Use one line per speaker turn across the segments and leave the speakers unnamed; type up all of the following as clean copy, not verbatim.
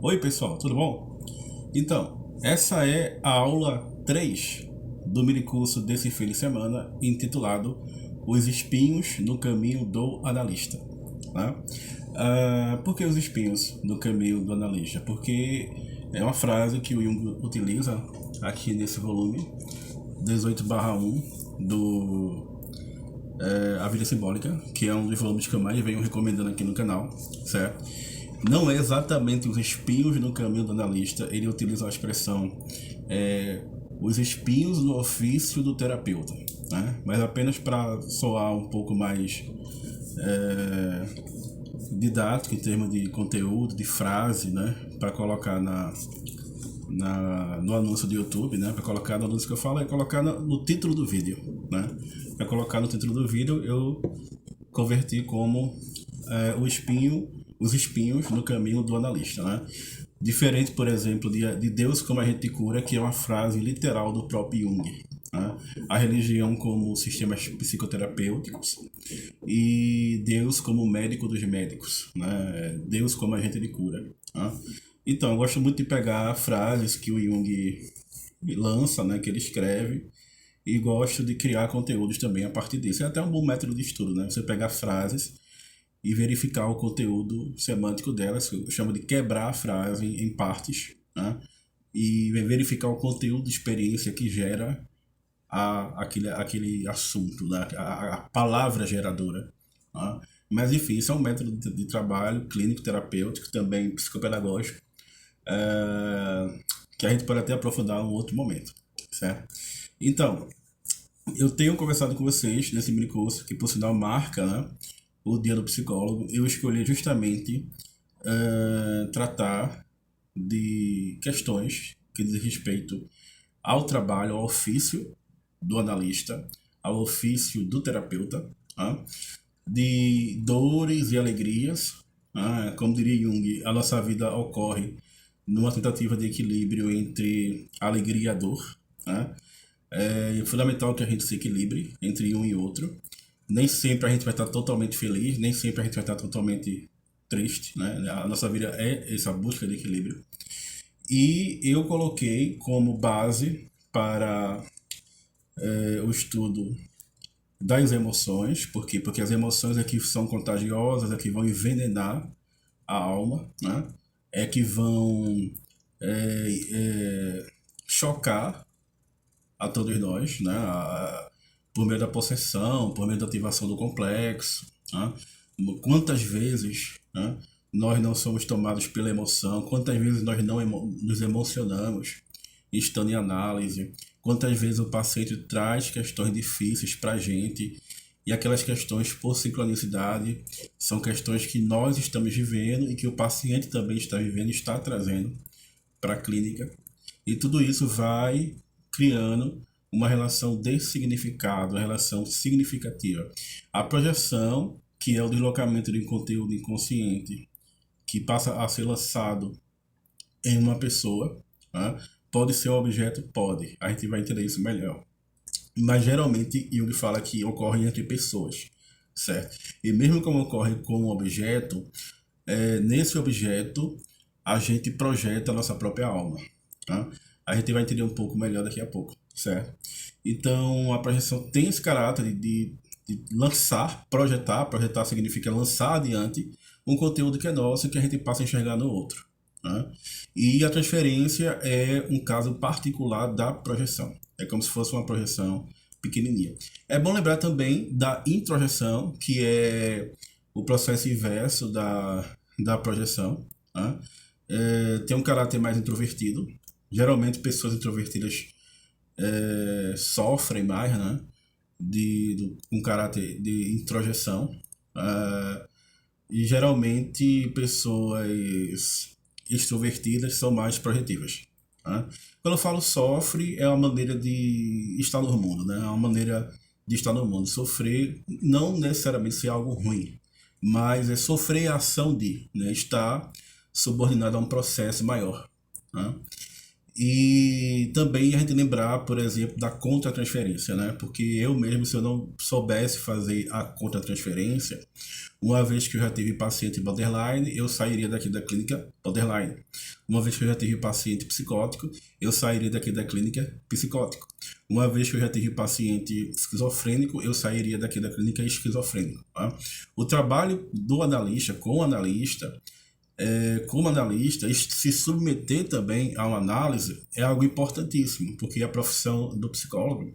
Oi pessoal, tudo bom? Então, essa é a aula 3 do minicurso desse fim de semana, intitulado Os Espinhos no Caminho do Analista. Né? Por que os espinhos no caminho do analista? Porque é uma frase que o Jung utiliza aqui nesse volume 18/1 do A Vida Simbólica, que é um dos volumes que eu mais venho recomendando aqui no canal, certo? Não é exatamente os espinhos no caminho do analista, ele utiliza a expressão os espinhos no ofício do terapeuta, né? Mas apenas para soar um pouco mais didático em termos de conteúdo, de frase, né? Para colocar no anúncio do YouTube, né? Para colocar no anúncio que eu falo é colocar no título do vídeo, né? Para colocar no título do vídeo eu converti como os espinhos no caminho do analista, né? Diferente, por exemplo, de Deus como a gente cura, que é uma frase literal do próprio Jung. Né? A religião como sistemas psicoterapêuticos e Deus como médico dos médicos, né? Deus como agente de cura. Né? Então, eu gosto muito de pegar frases que o Jung lança, né, que ele escreve, e gosto de criar conteúdos também a partir disso. É até um bom método de estudo, né? Você pegar frases e verificar o conteúdo semântico delas, que eu chamo de quebrar a frase em partes, né? E verificar o conteúdo de experiência que gera aquele assunto, né? A palavra geradora. Né? Mas enfim, isso é um método de trabalho clínico, terapêutico, também psicopedagógico, que a gente pode até aprofundar em um outro momento, certo? Então, eu tenho conversado com vocês nesse mini curso, que por sinal marca, né, o Dia do Psicólogo. Eu escolhi justamente tratar de questões que dizem respeito ao trabalho, ao ofício do analista, ao ofício do terapeuta, tá? De dores e alegrias. Como diria Jung, a nossa vida ocorre numa tentativa de equilíbrio entre a alegria e a dor. Tá? É fundamental que a gente se equilibre entre um e outro. Nem sempre a gente vai estar totalmente feliz, nem sempre a gente vai estar totalmente triste, né? A nossa vida é essa busca de equilíbrio. E eu coloquei como base para o estudo das emoções, por quê? Porque as emoções é que são contagiosas, é que vão envenenar a alma, né? É que vão chocar a todos nós, né? Por meio da possessão, por meio da ativação do complexo. Né? Quantas vezes, né, nós não somos tomados pela emoção, quantas vezes nós não nos emocionamos estando em análise, quantas vezes o paciente traz questões difíceis para a gente e aquelas questões por sincronicidade são questões que nós estamos vivendo e que o paciente também está vivendo e está trazendo para a clínica. E tudo isso vai criando uma relação de significado, uma relação significativa. A projeção, que é o deslocamento de um conteúdo inconsciente, que passa a ser lançado em uma pessoa, né? Pode ser um objeto? Pode. A gente vai entender isso melhor. Mas geralmente Jung fala que ocorre entre pessoas, certo? E mesmo como ocorre com um objeto, nesse objeto a gente projeta a nossa própria alma. Tá? A gente vai entender um pouco melhor daqui a pouco, certo? Então, a projeção tem esse caráter de lançar, projetar. Projetar significa lançar adiante um conteúdo que é nosso e que a gente passa a enxergar no outro. Né? E a transferência é um caso particular da projeção. É como se fosse uma projeção pequenininha. É bom lembrar também da introjeção, que é o processo inverso da projeção. Né? Tem um caráter mais introvertido. Geralmente, pessoas introvertidas sofrem mais, né? Com caráter de introjeção. E geralmente, pessoas extrovertidas são mais projetivas. Né? Quando eu falo sofre, é uma maneira de estar no mundo, né? É uma maneira de estar no mundo. Sofrer não necessariamente ser algo ruim, mas é sofrer a ação de, né? Estar subordinado a um processo maior. Né? E também a gente lembrar, por exemplo, da contratransferência, né? Porque eu mesmo, se eu não soubesse fazer a contratransferência, uma vez que eu já tive paciente borderline, eu sairia daqui da clínica borderline. Uma vez que eu já tive paciente psicótico, eu sairia daqui da clínica psicótico. Uma vez que eu já tive paciente esquizofrênico, eu sairia daqui da clínica esquizofrênico. Tá? O trabalho do analista com o analista como analista, se submeter também a uma análise é algo importantíssimo, porque a profissão do psicólogo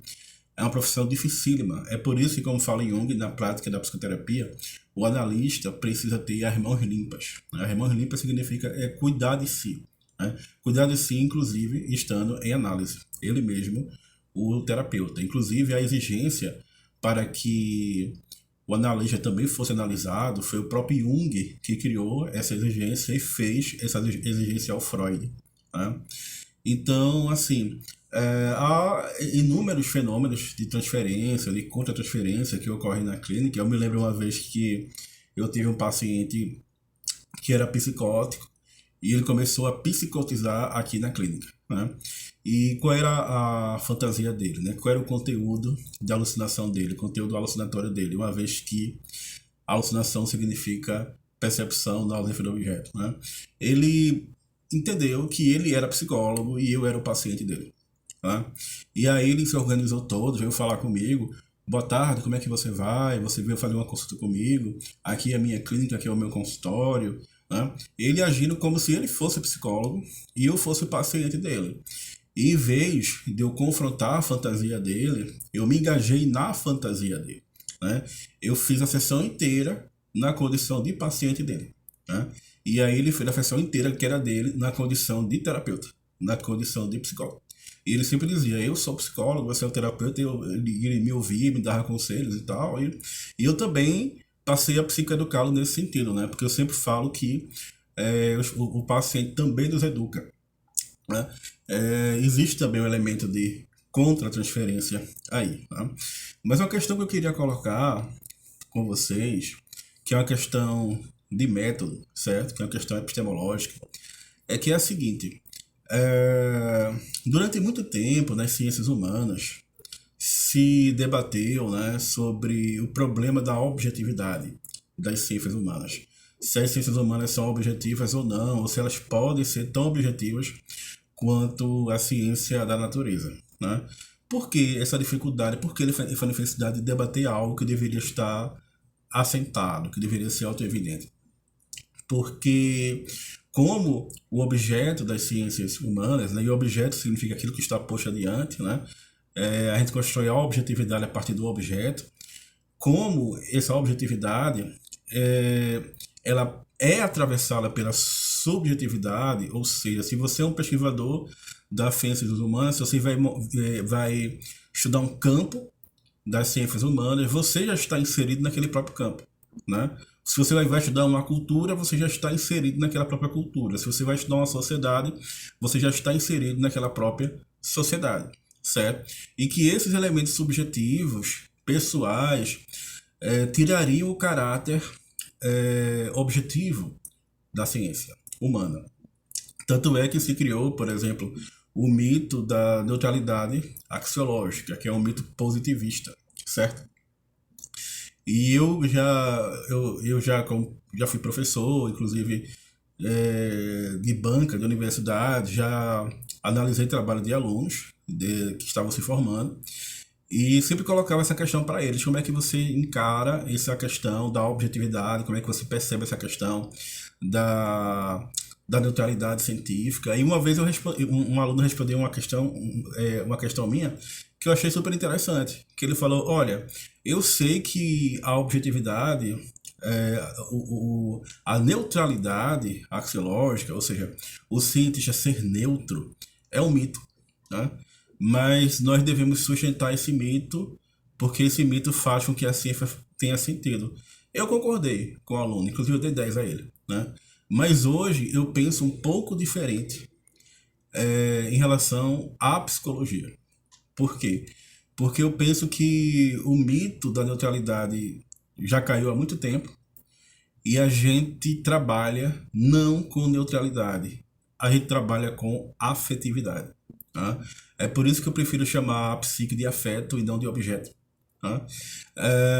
é uma profissão dificílima. É por isso que, como fala Jung, na prática da psicoterapia, o analista precisa ter as mãos limpas. As mãos limpas significa cuidar de si. Né? Cuidar de si, inclusive, estando em análise. Ele mesmo, o terapeuta. Inclusive, a exigência para que o analista também fosse analisado, foi o próprio Jung que criou essa exigência e fez essa exigência ao Freud. Né? Então, assim, há inúmeros fenômenos de transferência, de contra-transferência que ocorrem na clínica. Eu me lembro uma vez que eu tive um paciente que era psicótico e ele começou a psicotizar aqui na clínica, né? E qual era a fantasia dele, né? Qual era o conteúdo de alucinação dele, o conteúdo alucinatório dele, uma vez que alucinação significa percepção da ausência do objeto, né? Ele entendeu que ele era psicólogo e eu era o paciente dele, tá? E aí ele se organizou todo, veio falar comigo. Boa tarde, como é que você vai? Você veio fazer uma consulta comigo? Aqui é a minha clínica, aqui é o meu consultório. Né? Ele agindo como se ele fosse psicólogo e eu fosse o paciente dele. E em vez de eu confrontar a fantasia dele, eu me engajei na fantasia dele. Né? Eu fiz a sessão inteira na condição de paciente dele. Né? E aí ele fez a sessão inteira que era dele na condição de terapeuta, na condição de psicólogo. E ele sempre dizia, eu sou psicólogo, você é o terapeuta, ele me ouvia, me dava conselhos e tal. E eu também passei a psicoeducá-lo nesse sentido, né? Porque eu sempre falo que o paciente também nos educa. Né? Existe também um elemento de contra-transferência aí. Tá? Mas uma questão que eu queria colocar com vocês, que é uma questão de método, certo? Que é uma questão epistemológica, é que é a seguinte. Durante muito tempo nas ciências humanas se debateu, né, sobre o problema da objetividade das ciências humanas. Se as ciências humanas são objetivas ou não, ou se elas podem ser tão objetivas quanto a ciência da natureza. Né? Por que essa dificuldade? Por que essa necessidade de debater algo que deveria estar assentado, que deveria ser autoevidente? Porque como o objeto das ciências humanas, né, e o objeto significa aquilo que está posto adiante, né, a gente constrói a objetividade a partir do objeto, como essa objetividade ela é atravessada pela subjetividade, ou seja, se você é um pesquisador das ciências humanas, você vai estudar um campo das ciências humanas, você já está inserido naquele próprio campo, né? Se você vai estudar uma cultura, você já está inserido naquela própria cultura. Se você vai estudar uma sociedade, você já está inserido naquela própria sociedade, certo? E que esses elementos subjetivos, pessoais, tirariam o caráter objetivo da ciência humana. Tanto é que se criou, por exemplo, o mito da neutralidade axiológica, que é um mito positivista, certo? E já fui professor, inclusive de banca, de universidade, já analisei trabalho de alunos que estavam se formando e sempre colocava essa questão para eles, como é que você encara essa questão da objetividade, como é que você percebe essa questão da neutralidade científica. E uma vez um aluno respondeu uma questão minha, que eu achei super interessante, que ele falou, olha, eu sei que a objetividade, a neutralidade axiológica, ou seja, o cientista ser neutro, é um mito, né? Mas nós devemos sustentar esse mito, porque esse mito faz com que a ciência tenha sentido. Eu concordei com o aluno, inclusive eu dei 10 a ele, né? Mas hoje eu penso um pouco diferente em relação à psicologia. Por quê? Porque eu penso que o mito da neutralidade já caiu há muito tempo e a gente trabalha não com neutralidade, a gente trabalha com afetividade. Tá? É por isso que eu prefiro chamar a psique de afeto e não de objeto. Tá?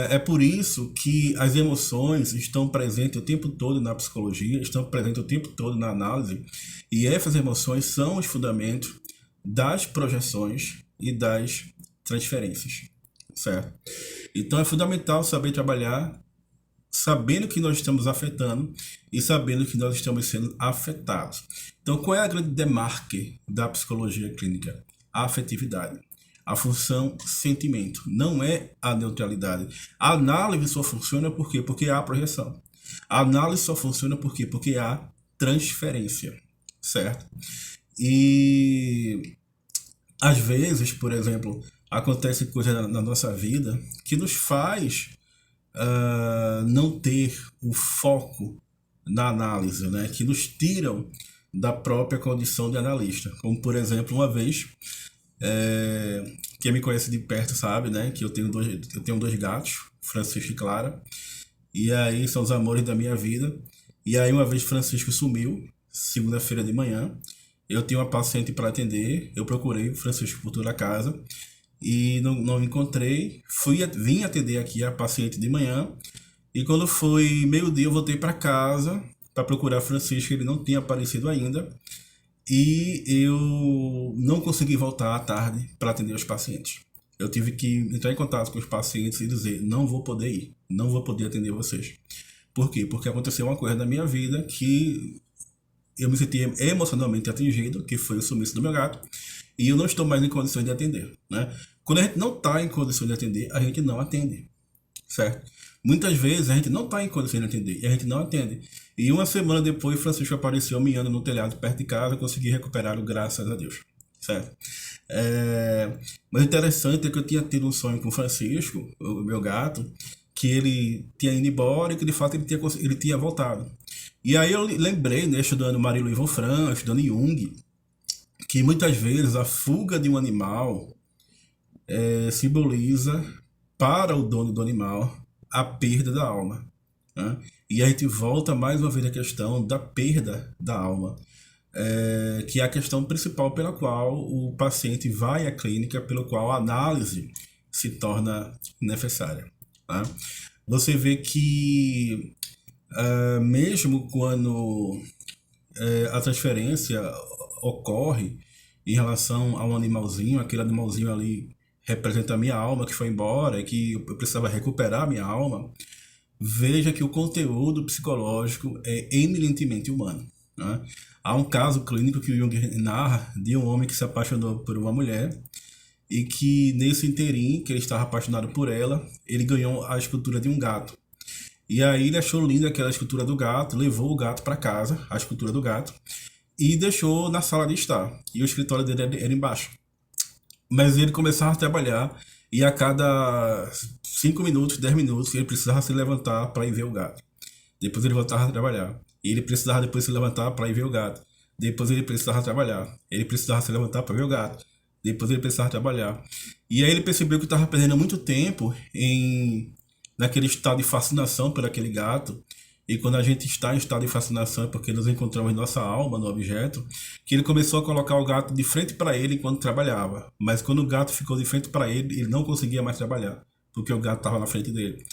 É por isso que as emoções estão presentes o tempo todo na psicologia, estão presentes o tempo todo na análise, e essas emoções são os fundamentos das projeções e das transferências, certo? Então é fundamental saber trabalhar sabendo que nós estamos afetando e sabendo que nós estamos sendo afetados. Então, qual é a grande demarque da psicologia clínica? A afetividade. A função sentimento, não é a neutralidade. A análise só funciona por quê? Porque há projeção. A análise só funciona por quê? Porque há transferência, certo? E às vezes, por exemplo, acontece coisa na nossa vida que nos faz não ter o foco na análise, né? Que nos tiram da própria condição de analista. Como, por exemplo, uma vez, quem me conhece de perto sabe, né? Que eu tenho dois gatos, Francisco e Clara, e aí são os amores da minha vida. E aí uma vez Francisco sumiu, segunda-feira de manhã, eu tinha uma paciente para atender, eu procurei o Francisco por toda a casa, e não encontrei, vim atender aqui a paciente de manhã, e quando foi meio-dia eu voltei para casa para procurar Francisco, ele não tinha aparecido ainda, e eu não consegui voltar à tarde para atender os pacientes. Eu tive que entrar em contato com os pacientes e dizer, não vou poder ir, não vou poder atender vocês. Por quê? Porque aconteceu uma coisa na minha vida que eu me senti emocionalmente atingido, que foi o sumiço do meu gato, e eu não estou mais em condições de atender, né? Quando a gente não está em condições de atender, a gente não atende, certo? Muitas vezes a gente não está em condições de atender e a gente não atende. E uma semana depois, Francisco apareceu miando no telhado perto de casa, eu consegui recuperá-lo, graças a Deus, certo? Mas interessante é que eu tinha tido um sonho com o Francisco, o meu gato, que ele tinha ido embora e que de fato ele tinha voltado. E aí eu lembrei, né, estudando Marie-Louise von Franz, estudando Jung, que muitas vezes a fuga de um animal simboliza para o dono do animal a perda da alma, né? E a gente volta mais uma vez à questão da perda da alma, que é a questão principal pela qual o paciente vai à clínica, pelo qual a análise se torna necessária, né? Você vê que mesmo quando a transferência ocorre em relação a um animalzinho, aquele animalzinho ali representa a minha alma que foi embora e que eu precisava recuperar a minha alma, veja que o conteúdo psicológico é eminentemente humano, né? Há um caso clínico que o Jung narra de um homem que se apaixonou por uma mulher e que nesse interim, que ele estava apaixonado por ela, ele ganhou a escultura de um gato. E aí ele achou linda aquela escultura do gato, levou o gato para casa, a escultura do gato, e deixou na sala de estar. E o escritório dele era embaixo. Mas ele começava a trabalhar e a cada 5 minutos, 10 minutos, ele precisava se levantar para ir ver o gato. Depois ele voltava a trabalhar. E ele precisava depois se levantar para ir ver o gato. Depois ele precisava trabalhar. Ele precisava se levantar para ver o gato. Depois ele precisava trabalhar. E aí ele percebeu que estava perdendo muito tempo naquele estado de fascinação por aquele gato. E quando a gente está em estado de fascinação é porque nos encontramos nossa alma no objeto, que ele começou a colocar o gato de frente para ele enquanto trabalhava. Mas quando o gato ficou de frente para ele, ele não conseguia mais trabalhar, porque o gato estava na frente dele.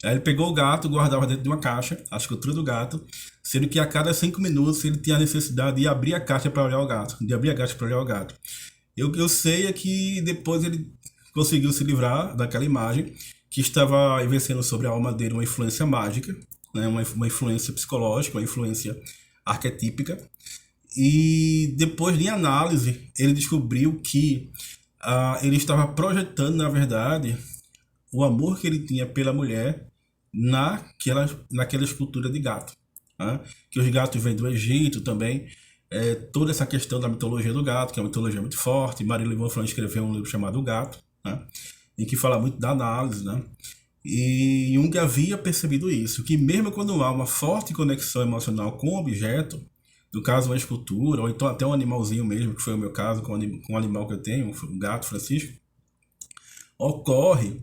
Aí ele pegou o gato, guardava dentro de uma caixa, a escultura do gato, sendo que a cada 5 minutos ele tinha a necessidade de abrir a caixa para olhar o gato, de abrir a caixa para olhar o gato. Eu sei é que depois ele conseguiu se livrar daquela imagem que estava exercendo sobre a alma dele uma influência mágica, né, uma influência psicológica, uma influência arquetípica. E depois de análise, ele descobriu que ele estava projetando, na verdade, o amor que ele tinha pela mulher naquela escultura de gato, né? Que os gatos vêm do Egito também. Toda essa questão da mitologia do gato, que é uma mitologia muito forte. Marie-Louise von Franz escreveu um livro chamado O Gato, né? Em que fala muito da análise, né? E Jung havia percebido isso, que mesmo quando há uma forte conexão emocional com o objeto, no caso uma escultura, ou então até um animalzinho mesmo, que foi o meu caso com o animal que eu tenho, o gato Francisco, ocorre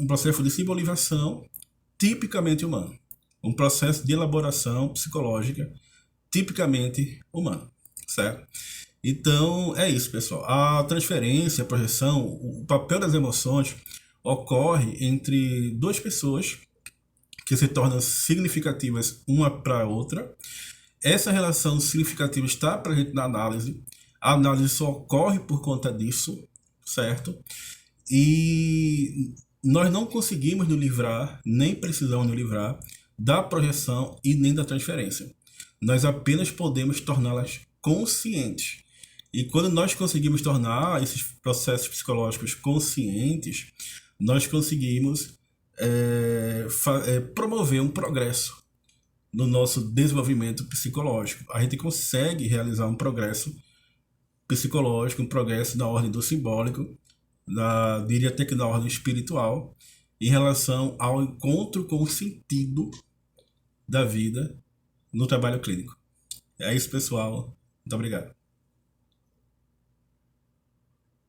um processo de simbolização tipicamente humano, um processo de elaboração psicológica tipicamente humano, certo? Então, é isso, pessoal. A transferência, a projeção, o papel das emoções ocorre entre duas pessoas que se tornam significativas uma para a outra. Essa relação significativa está presente na análise. A análise só ocorre por conta disso, certo? E nós não conseguimos nos livrar, nem precisamos nos livrar, da projeção e nem da transferência. Nós apenas podemos torná-las conscientes. E quando nós conseguimos tornar esses processos psicológicos conscientes, nós conseguimos promover um progresso no nosso desenvolvimento psicológico. A gente consegue realizar um progresso psicológico, um progresso na ordem do simbólico, diria até que na ordem espiritual, em relação ao encontro com o sentido da vida no trabalho clínico. É isso, pessoal. Muito obrigado.